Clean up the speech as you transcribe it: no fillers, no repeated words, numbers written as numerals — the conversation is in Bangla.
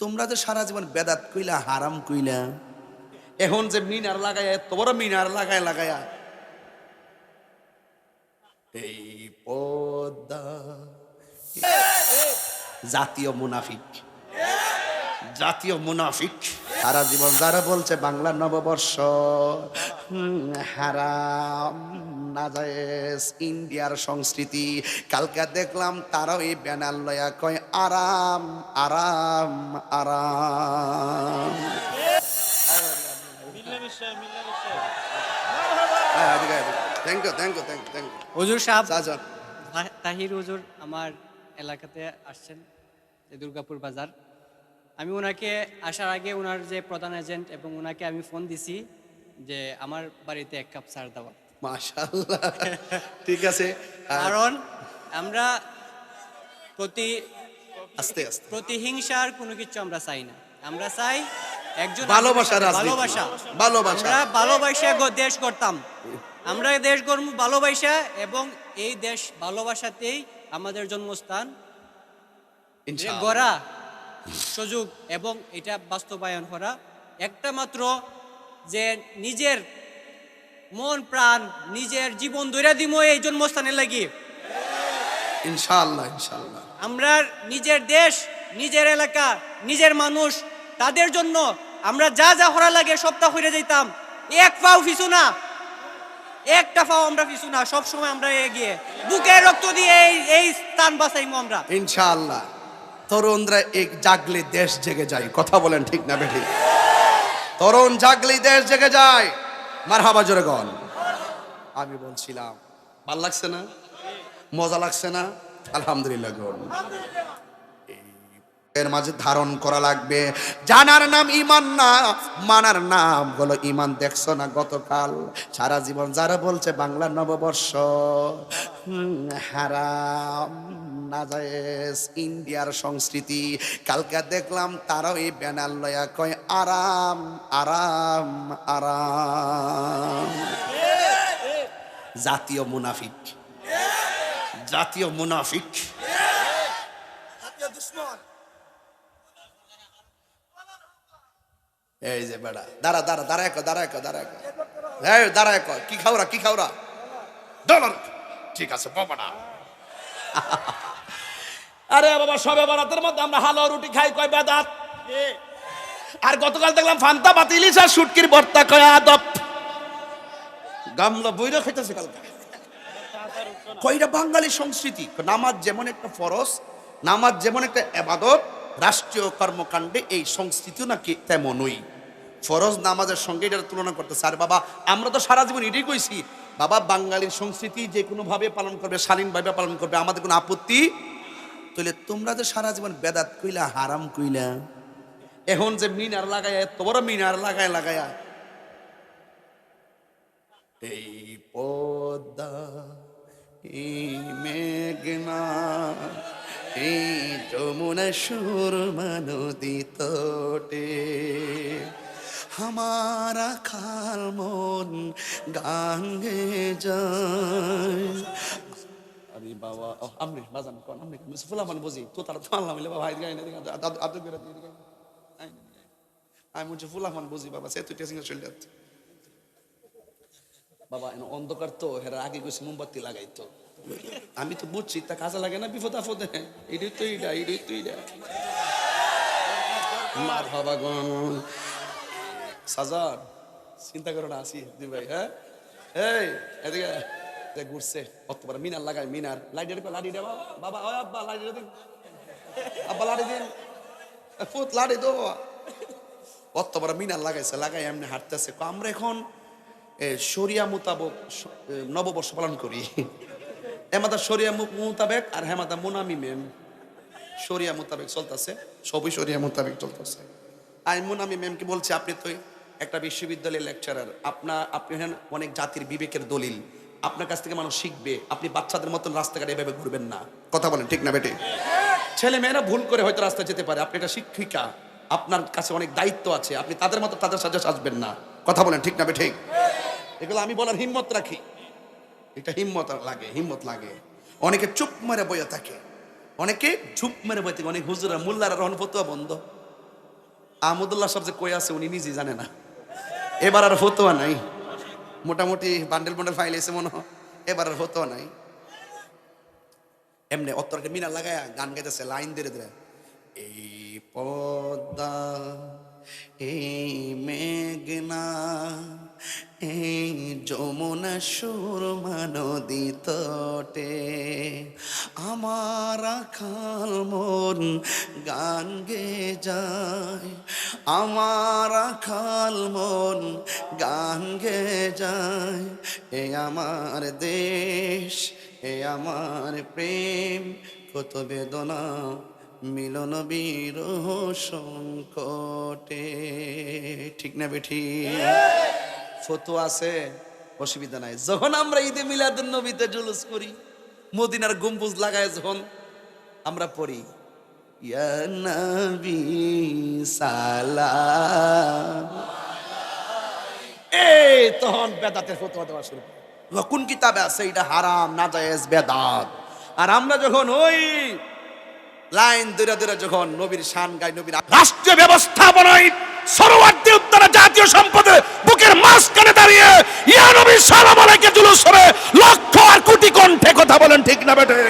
তোমরা যে সারা জীবন বেদাত কইলা হারাম কইলা, এখন যে মিনার লাগায় এত বড় মিনার লাগায় লাগায়া এই পদ্মা জাতীয় মুনাফিক, জাতীয় মুনাফিক। সারা জীবন যারা বলছে বাংলা নববর্ষ হারাম নাজায়েজ ইন্ডিয়ার সংস্কৃতি, কালকে দেখলাম তারাও এই ব্যানার লয়া কয় আরাম আরাম আরাম। Thank you thank you thank you thank you. হুজুর সাহেব চাচা তাহির হুজুর আমার এলাকাতে আসছেন, যে দুর্গাপুর বাজার। আমি ওনাকে আসার আগে ওনার যে প্রধান এজেন্ট এবং ওনাকে আমি ফোন দিছি যে আমার বাড়িতে 1 কাপ চার দেওয়া। মাশাআল্লাহ, ঠিক আছে। কারণ আমরা আস্তে আস্তে প্রতিহিংসার কোনো কিছু আমরা চাই না। আমরা চাই একজন ভালোবাসার রাজনীতি। ভালোবাসা ভালোবাসা। আমরা ভালোবাসা দেশ করতাম, আমরা দেশ গর্ব ভালোবাসা, এবং এই দেশ ভালোবাসাতেই আমাদের জন্মস্থান ইনশাআল্লাহ। গড়া সুযোগ এবং এটা বাস্তবায়ন করা একটা মাত্র, যে নিজের মন প্রাণ নিজের জীবন দইরা দিমো এই জন্মস্থানে লাগি। ইনশাআল্লাহ ইনশাআল্লাহ। আমরা নিজের দেশ, নিজের এলাকা, নিজের মানুষ, তাদের জন্য আমরা যা যা করা লাগে সবটা করে যেতাম। এক পাও পিছু না, একটা পাও আমরা পিছু না, সবসময় আমরা এগিয়ে বুকে রক্ত দিয়ে এই স্থান বাঁচাইমো আমরা ইনশাআল্লাহ। তরুণরা এক জাগলে দেশ জেগে যায়, কথা বলেন ঠিক না বেঠিক? তরুণ জাগলে দেশ জেগে যায়। মারহাবা জোরে গন। আমি বলছিলাম ভাল লাগছে না, মজা লাগছে না? আলহামদুলিল্লাহ গন। এর মাঝে ধারণ করা লাগবে, জানার নাম ইমান না, মানার নাম হলো ইমান। দেখছো না গতকাল সারা জীবন যারা বলছে বাংলা নববর্ষ হারাম নাজায়েজ ইন্ডিয়ার সংস্কৃতি, কালকে দেখলাম তারাও এই ব্যানার লয়া কয় আরাম আরাম আরাম। জাতীয় মুনাফিক, জাতীয় মুনাফিক। এই যে বেড়া দাঁড়া দাঁড়া দাঁড়ায় দাঁড়ায় দাঁড়ায় হ্যাঁ দাঁড়ায় কি খাওরা কি খাওরা ডলার, ঠিক আছে বাবা। আরে বাবা সবে বরাতের মধ্যে আমরা হালুয়া রুটি খাই কয় বেদাত, আর গতকাল দেখলাম ফান্তা বাতিলিস আর শুটকির ভর্তা কয় আদব। গামলা বইরা খাইতেছে কালকে কয়টা বাঙালি সংস্কৃতি। নামাজ যেমন একটা ফরজ, নামাজ যেমন একটা ইবাদত, রাষ্ট্রীয় কর্মকাণ্ডে এই সংস্কৃতিও নাকি তেমনই। ফরজ নামাজের সঙ্গে এটার তুলনা করতে স্যার বাবা আমরা তো সারা জীবন এটাই কইছি বাবা, বাঙালির সংস্কৃতি যে কোনো ভাবে পালন করবে, শালীনভাবে পালন করবে, আমাদের কোনো আপত্তি। তাহলে তোমরা যে সারা জীবন বেদাত কইলা হারাম কইলা, এখন যে মিনার লাগায় এত বড় মিনার লাগায় লাগায়া এই পদ্মা এই মেঘনা এই যমুনা সুরমা নদী তটে হামারা খাল মন গান গে যায়। আরে বাবা আমরি বাজান কোন আমরি ফুলা মানে বুঝি তো তারা তো আল্লাহ মিলে বাবা গায় না আদর করে দিয়ে আমি মুঝে ফুলা মানে বুঝি বাবা সে তুই টেসিং চলে যাচ্ছে বাবা। অন্ধকার তো হেরা আগে গেছে মোমবাতি লাগাইতো, আমি তো বুঝছি তা কাজে লাগে না, বিপদ আপদে এটাই তো এইটা এটাই তো এইটা। মার বাবা গন সাজার চিন্তা করো না, আসি দি ভাই। হ্যাঁ এই এদিকে ঘুরছে অত বড় মিনার লাগাই, মিনার লাইটের লাড়ি দে বাবা, ওই আব্বা লাড়ি দিন, আব্বা লাড়ি দিন, ফুট লাড়ি দো। অত বড় মিনার লাগাইছে, লাগাই এমনি হাঁটতেছে। আমরা এখন শরিয়া মোতাবেক নববর্ষ পালন করি। হেমাদা শরিয়া মোতাবেক আর হেমাদা মোনামি মেম শরিয়া মোতাবেক চলতেছে, সবই শরিয়া মোতাবেক চলতেছে। আমি মোনামি ম্যামকে বলছি আপনি তো একটা বিশ্ববিদ্যালয়ের লেকচারার, আপনি হলেন অনেক জাতির বিবেকের দলিল, আপনার কাছ থেকে মানুষ শিখবে, আপনি বাচ্চাদের মতন রাস্তাঘাটে এভাবে ঘুরবেন না। কথা বলেন ঠিক না বেটে? ছেলে মেয়েরা ভুল করে হয়তো রাস্তায় যেতে পারে, আপনি একটা শিক্ষিকা, আপনার কাছে অনেক দায়িত্ব আছে, আপনি তাদের মতো তাদের সাথে আসবেন না। কথা বলেন ঠিক না বেটে? এগুলো আমি বলার হিম্মত রাখি, এটা হিম্মত লাগে, হিম্মত লাগে। অনেকে চুপ মেরে বইয়া থাকে, অনেকে ঝুপ মেরে বই থাকে, অনেক হুজুরা মোল্লারা রহন ফতুয়া বন্ধ, আহমদুল্লাহ সাহেব যে কই আছে উনি নিজেই জানে না। এবার আর ফতোয়া নাই, মোটামুটি বান্ডেল বান্ডেল ফাইল এসে মনে হয়, এবার আর ফতোয়া নাই। এমনি অত্তরকে মিনার লাগায় গান গাইতেছে লাইন ধরে ধরে, এই পদ্মা এই মেঘনা এই যমুনা সুরমা নদী তটে আমার রাখাল মন গান গে যায়, আমার রাখাল মন গান গে যায়। এ আমার দেশ, এ আমার প্রেম, কত বেদনা মিলন বিরহ সংকটে। ঠিক না বেঠি? ফতোয়া আছে, অসুবিধা নাই। যখন আমরা ঈদে মিলাদুন নবীতে জুলুস করি, মদিনার গম্বুজ লাগায় যখন আমরা পড়ি ইয়া নবী সালাম, এই তখন বেদাতের ফতোয়া দেওয়া শুরু করে। কোন কিতাবে আছে এটা হারাম নাজায়েজ বেদাত। আর আমরা যখন ওই লাইন ধরে ধরে যখন নবীর শান গাই, নবীর রাষ্ট্রীয় ব্যবস্থাপনায় সরোয়ার্দী উত্তরা জাতীয় সম্পদে বুকের মাঝখানে দাঁড়িয়ে ইয়া নবী সালাম আলাইকে জুলুস হবে, লক্ষ আর কোটি কণ্ঠে কথা বলেন, ঠিক না বেটে?